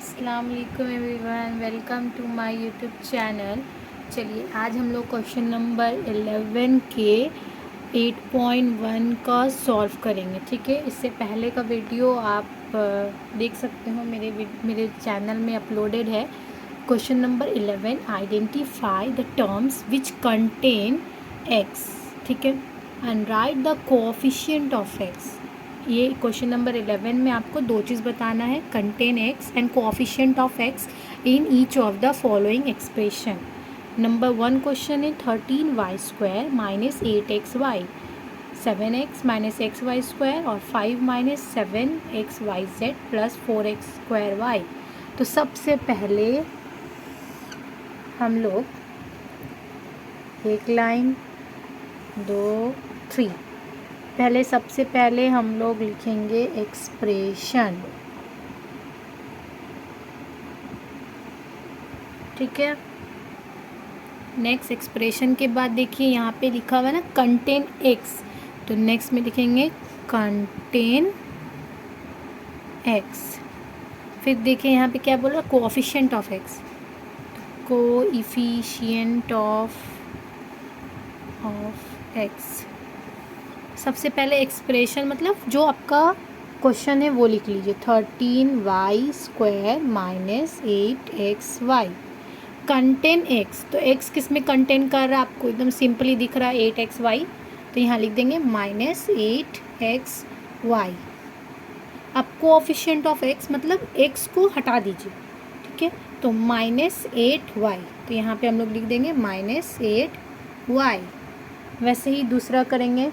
अस्सलाम वालेकुम everyone, welcome to my YouTube channel. चलिए आज हम लोग क्वेश्चन नंबर 11 के 8.1 का सॉल्व करेंगे। ठीक है, इससे पहले का वीडियो आप देख सकते हो, मेरे चैनल में अपलोडेड है। Question number 11, identify the terms which contain x. ठीक है, and right the coefficient of x. ये क्वेश्चन नंबर 11 में आपको दो चीज़ बताना है, contain x and coefficient of x in each of the following expression. Number 1 question है 13y² minus 8xy, 7x minus xy² और 5 माइनस 7xyz प्लस 4x² तो सबसे पहले हम लोग एक लाइन 2 3 सबसे पहले हम लोग लिखेंगे एक्सप्रेशन। ठीक है, नेक्स्ट एक्सप्रेशन के बाद देखिए यहाँ पे लिखा हुआ है ना कंटेन एक्स, तो नेक्स्ट में लिखेंगे कंटेन एक्स। फिर देखिए यहाँ पे क्या बोल रहा है, coefficient of x, coefficient of x. सबसे पहले एक्सप्रेशन मतलब जो आपका क्वेश्चन है वो लिख लीजिए, 13y² minus 8xy contain x. तो एक्स किस में कंटेन कर रहा है, आपको एकदम सिंपली दिख रहा है 8xy, तो यहाँ लिख देंगे माइनस 8xy। अब कोएफिशिएंट ऑफ एक्स मतलब एक्स को हटा दीजिए। ठीक है, तो माइनस 8y, तो यहाँ पे हम लोग लिख देंगे माइनस 8y। वैसे ही दूसरा करेंगे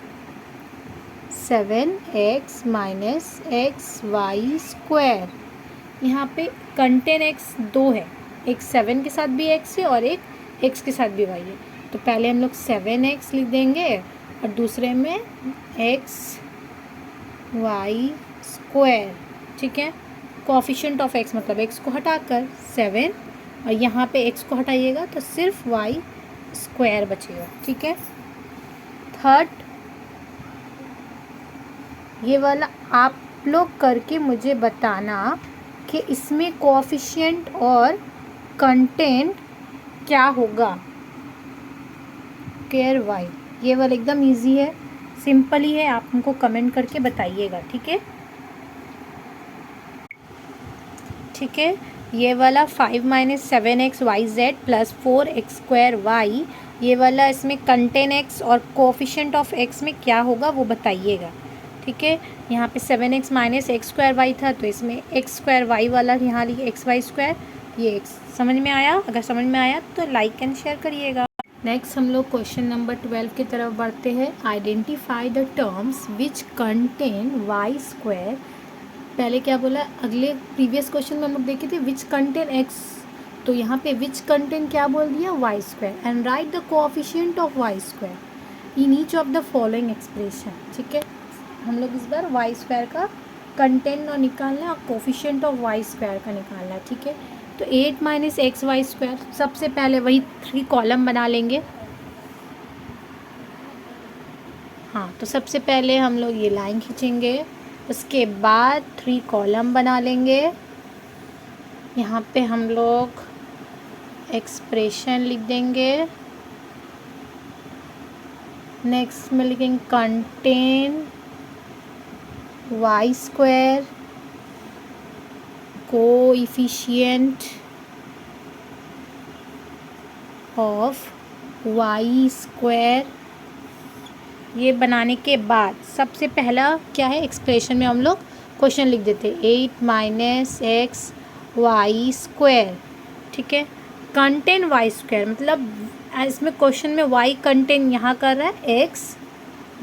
7x माइनस xy²। यहाँ पे कंटेन एक्स दो है, एक 7 के साथ भी x है और एक x के साथ भी y है। तो पहले हम लोग 7x लिख देंगे और दूसरे में xy²। ठीक है, कोएफिशिएंट ऑफ x मतलब x को हटाकर 7 और यहाँ पे x को हटाइएगा तो सिर्फ y² बचेगा। ठीक है, थर्ड ये वाला आप लोग करके मुझे बताना कि इसमें कोएफिशिएंट और कंटेंट क्या होगा, केयर वाई। ये वाला एकदम इजी है, सिंपल ही है, आप हमको कमेंट करके बताइएगा। ठीक है, ठीक है, ये वाला 5 माइनस 7xyz प्लस 4x²y, ये वाला इसमें कंटेन एक्स और कोएफिशिएंट ऑफ एक्स में क्या होगा वो बताइएगा। ठीक है, यहाँ पे 7x माइनस x² था, तो इसमें x² वाला यहाँ लिखिए xy²। ये x समझ में आया? अगर समझ में आया तो लाइक एंड शेयर करिएगा। नेक्स्ट हम लोग क्वेश्चन नंबर 12 की तरफ बढ़ते हैं। Identify the terms which contain y²। पहले क्या बोला, अगले प्रीवियस क्वेश्चन में हम लोग देखे थे विच कंटेन x, तो यहाँ पे विच कंटेन क्या बोल दिया, y² and right the coefficient of y² in each of the following expression. ठीक है, हम लोग इस बार y² का कंटेंट और निकालना है और कोएफिशिएंट ऑफ y² का निकालना है। ठीक है, तो 8 माइनस xy², सबसे पहले वही 3 कॉलम बना लेंगे। हाँ, तो सबसे पहले हम लोग ये लाइन खींचेंगे, उसके बाद 3 कॉलम बना लेंगे। यहाँ पे हम लोग एक्सप्रेशन लिख देंगे। नेक्स्ट में लिखेंगे contain y², coefficient of y²। ये बनाने के बाद सबसे पहला क्या है, एक्सप्रेशन में हम लोग क्वेश्चन लिख देते 8 माइनस xy²। ठीक है, कंटेन y² मतलब इसमें क्वेश्चन में y कंटेन यहाँ कर रहा है x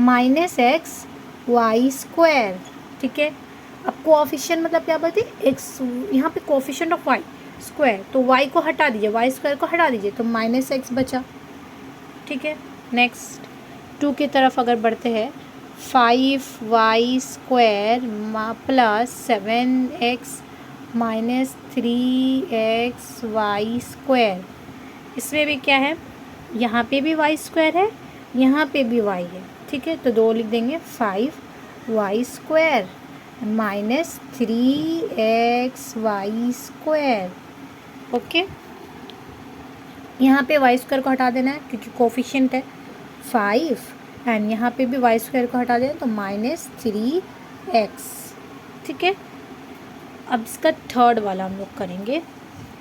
माइनस xy²। ठीक है, अब कोएफिशिएंट मतलब क्या बोलते हैं, x, यहाँ पे कोएफिशिएंट ऑफ y², तो y को हटा दीजिए, y² को हटा दीजिए तो माइनस x बचा। ठीक है, नेक्स्ट 2 की तरफ अगर बढ़ते हैं, 5y² plus 7x minus 3xy²। इसमें भी क्या है, यहाँ पे भी y² है, यहाँ पे भी y है। ठीक है, तो 2 लिख देंगे 5y²। Minus 3xy²। ओके, यहाँ पे y² को हटा देना है क्योंकि कोफिशिएंट है 5, एंड यहाँ पे भी y² को हटा देना तो -3x। ठीक है, अब इसका थर्ड वाला हम लोग करेंगे।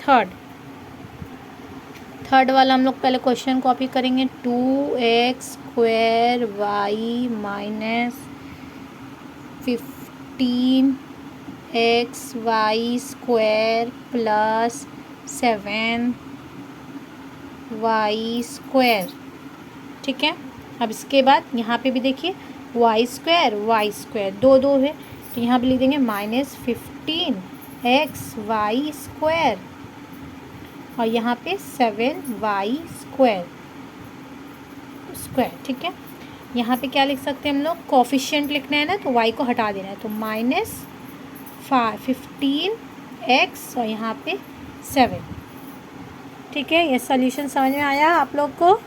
थर्ड वाला हम लोग पहले क्वेश्चन कॉपी करेंगे। 2x² y -15xy² plus 7y²। ठीक है, अब इसके बाद यहाँ पे भी देखिए y² दो है तो यहाँ पे लिख देंगे -15xy² और यहाँ पे 7y²। ठीक है, यहाँ पे क्या लिख सकते हैं हम लोग, कोफिशिएंट लिखना है ना तो y को हटा देना है तो -15x और यहाँ पे 7। ठीक है, ये सॉल्यूशन समझ में आया आप लोग को।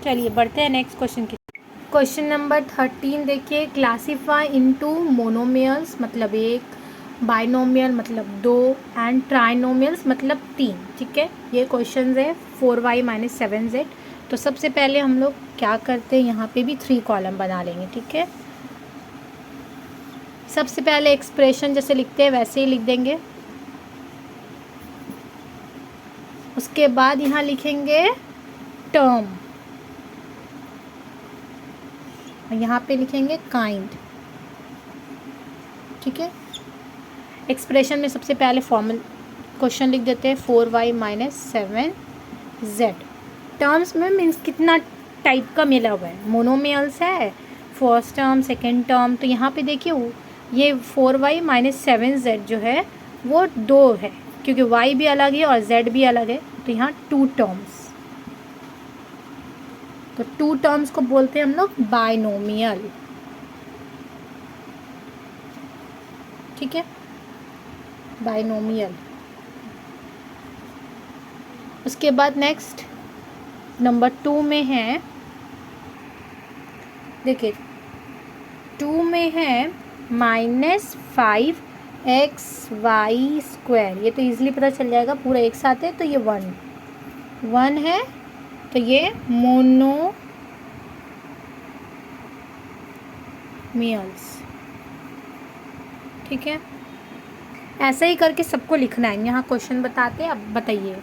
चलिए बढ़ते हैं नेक्स्ट क्वेश्चन की। क्वेश्चन नंबर 13 देखिए, क्लासीफाई इनटू मोनोमियल्स मतलब 1, बाइनोमियल मतलब 2 एंड ट्राइनोमियल्स मतलब 3। ठीक है, ये क्वेश्चन है 4y - 7z। तो सबसे पहले हम लोग क्या करते हैं, यहाँ पे भी 3 कॉलम बना लेंगे। ठीक है, सबसे पहले एक्सप्रेशन जैसे लिखते हैं वैसे ही लिख देंगे। उसके बाद यहाँ लिखेंगे टर्म और यहाँ पे लिखेंगे काइंड। ठीक है, एक्सप्रेशन में सबसे पहले फॉर्मल क्वेश्चन लिख देते हैं 4y - 7z। टर्म्स में मीन्स कितना टाइप का मिला हुआ है, मोनोमियल्स है, फर्स्ट टर्म सेकेंड टर्म। तो यहाँ पे देखिए ये 4y - 7z जो है वो 2 है क्योंकि y भी अलग है और z भी अलग है तो यहाँ 2 टर्म्स। तो 2 टर्म्स को बोलते हैं हम लोग बाइनोमियल। ठीक है, बाइनोमियल। उसके बाद नेक्स्ट नंबर 2 में है, देखिए 2 में है -5xy²। ये तो इजीली पता चल जाएगा, पूरा एक साथ है तो ये 1 है तो ये मोनोमियल्स। ठीक है, ऐसा ही करके सबको लिखना है। यहाँ क्वेश्चन बताते हैं, अब बताइए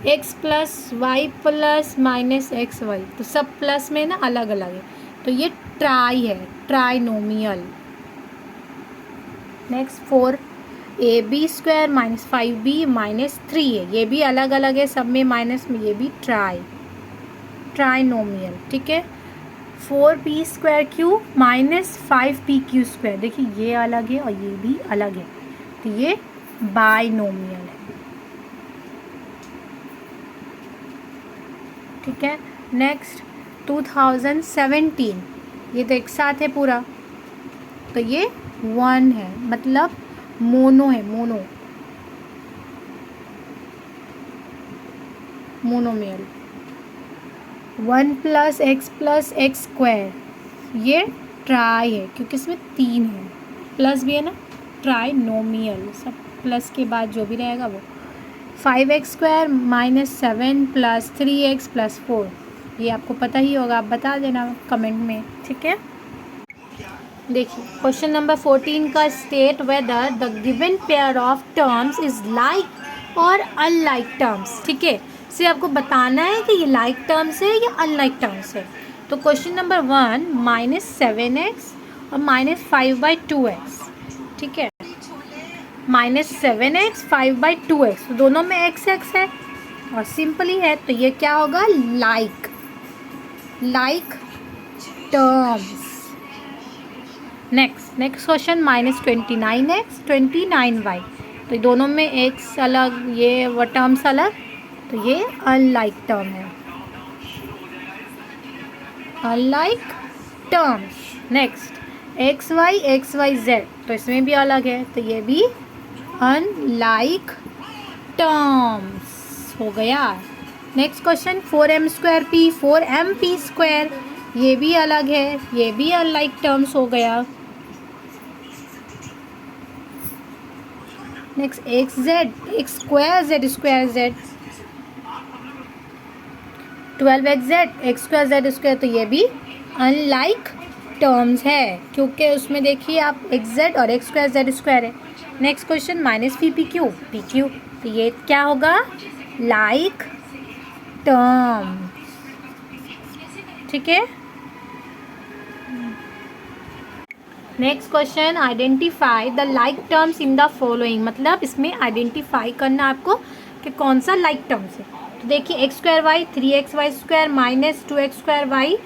x + y + -xy तो सब प्लस में ना अलग अलग है तो ये ट्राई है, ट्राइनोमियल। नेक्स्ट 4ab² - 5b - 3 है, ये भी अलग अलग है, सब में माइनस में, ये भी ट्राइनोमियल। ठीक है, 4p²q - 5pq², देखिए ये अलग है और ये भी अलग है तो ये बाइनोमियल है। ठीक है, नेक्स्ट 2017, ये तो एक साथ है पूरा तो ये 1 है मतलब मोनो है, मोनोमियल। 1 + x + x², ये ट्राई है क्योंकि इसमें 3 है, प्लस भी है ना, ट्राइनोमियल। सब प्लस के बाद जो भी रहेगा वो। 5x² - 7 + 3x + 4, ये आपको पता ही होगा, आप बता देना कमेंट में। ठीक है, देखिए क्वेश्चन नंबर 14 का, state whether the given pair of terms is like और अनलाइक टर्म्स। ठीक है, इसे आपको बताना है कि ये लाइक टर्म्स है या अनलाइक टर्म्स है। तो क्वेश्चन नंबर 1 -7x और -5/2x। ठीक है, -7x 5/2x तो दोनों में x है और सिंपली है तो ये क्या होगा, like terms. Next question -29x 29y तो दोनों में x अलग, ये वो टर्म्स अलग तो ये अनलाइक टर्म है, unlike terms. Next xy z तो इसमें भी अलग है तो ये भी अनलाइक टर्म्स हो गया। नेक्स्ट क्वेश्चन 4m²p 4mp², ये भी अलग है, ये भी अनलाइक टर्म्स हो गया। Next x Z, x square Z square Z, 12xz x square Z square, तो ये भी अनलाइक टर्म्स है क्योंकि उसमें देखिए आप एक्स जेड और एक्स स्क्वायर जेड स्क्वायर है। Next question minus P Q, तो ये क्या होगा, लाइक टर्म, ठीक है। Next question identify the like terms in the following, मतलब इसमें आइडेंटिफाई करना आपको कि कौन सा लाइक टर्म्स है। तो देखिए x square y, 3xy square minus 2x square y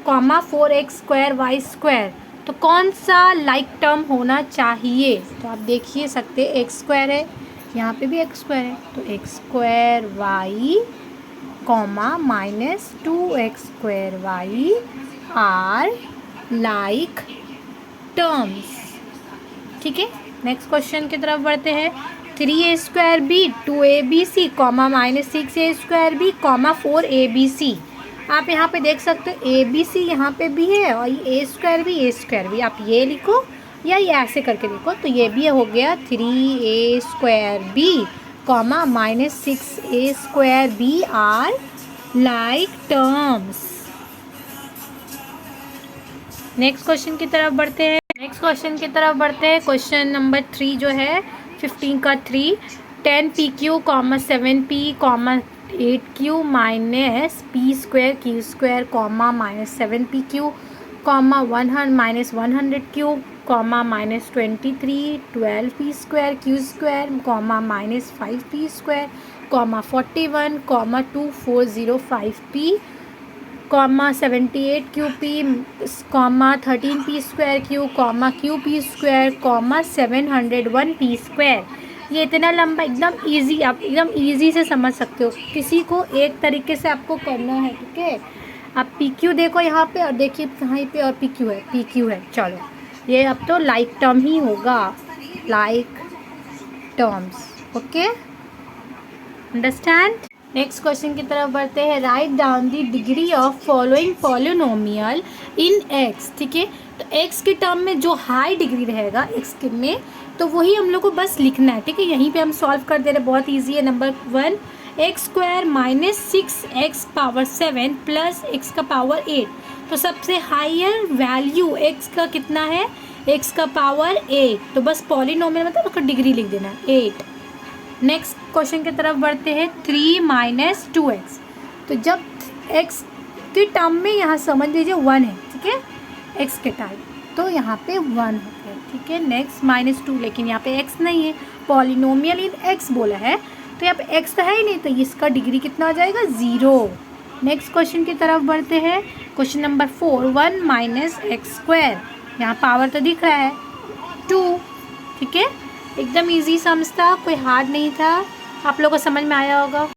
comma 4x square y square, तो कौन सा लाइक टर्म होना चाहिए। तो आप देखिए सकते एक्स स्क्वायर है, यहाँ पे भी एक्स स्क्वायर है, तो x square y comma minus 2x square y are like terms, ठीक है। नेक्स्ट क्वेश्चन की तरफ बढ़ते हैं, 3a square b 2abc comma minus 6a square b comma 4abc। आप यहाँ पे देख सकते हो abc यहाँ पे भी है और ये a स्क्वायर भी, आप ये लिखो या ये ऐसे करके लिखो, तो ये भी हो गया 3a square b comma minus 6a square b are like terms. Next question की तरफ बढ़ते हैं, क्वेश्चन नंबर 3 जो है 15 का 3, 10pq comma 7p comma 8q minus p square q square comma minus 7pq comma 100 minus 100q comma minus 23 12p square q square comma minus 5p square comma 41 comma 2405p comma 78 Q P comma 13p square Q comma Q P square comma 701 p square. ये इतना लंबा एकदम easy, आप एकदम easy से समझ सकते हो, किसी को एक तरीके से आपको करना है, ठीक है। आप पी क्यू देखो यहाँ पे और देखिए यहाँ पे और पी क्यू है, चलो ये अब तो लाइक टर्म ही होगा, like terms, okay, understand. Next question की तरफ बढ़ते हैं, write down the degree of following polynomial in x, ठीक है। तो एक्स के टर्म में जो हाई डिग्री रहेगा एक्स के में, तो वही हम लोग को बस लिखना है, ठीक है। यहीं पे हम सॉल्व कर दे रहे, बहुत इजी है। Number 1 x square minus 6x power 7 plus x का पावर 8, तो सबसे हाइयर वैल्यू एक्स का कितना है, एक्स का पावर 8, तो बस पॉलिनोमियल मतलब उसका डिग्री लिख देना 8। नेक्स्ट क्वेश्चन की तरफ बढ़ते हैं, 3 माइनस 2x, तो जब x के टर्म में यहाँ समझ लीजिए 1 है, ठीक है, x के टाइम, तो यहाँ पे 1 हो गया, ठीक है। नेक्स्ट माइनस 2, लेकिन यहाँ पे x नहीं है, पॉलिनोमियल इन x बोला है, तो यहाँ पे x तो है ही नहीं, तो इसका डिग्री कितना आ जाएगा, 0। नेक्स्ट क्वेश्चन की तरफ बढ़ते हैं, question number 4, 1 minus x square, यहाँ पावर तो दिख रहा है 2, ठीक है। एकदम इजी सम्स था, कोई हार्ड नहीं था, आप लोगों को समझ में आया होगा।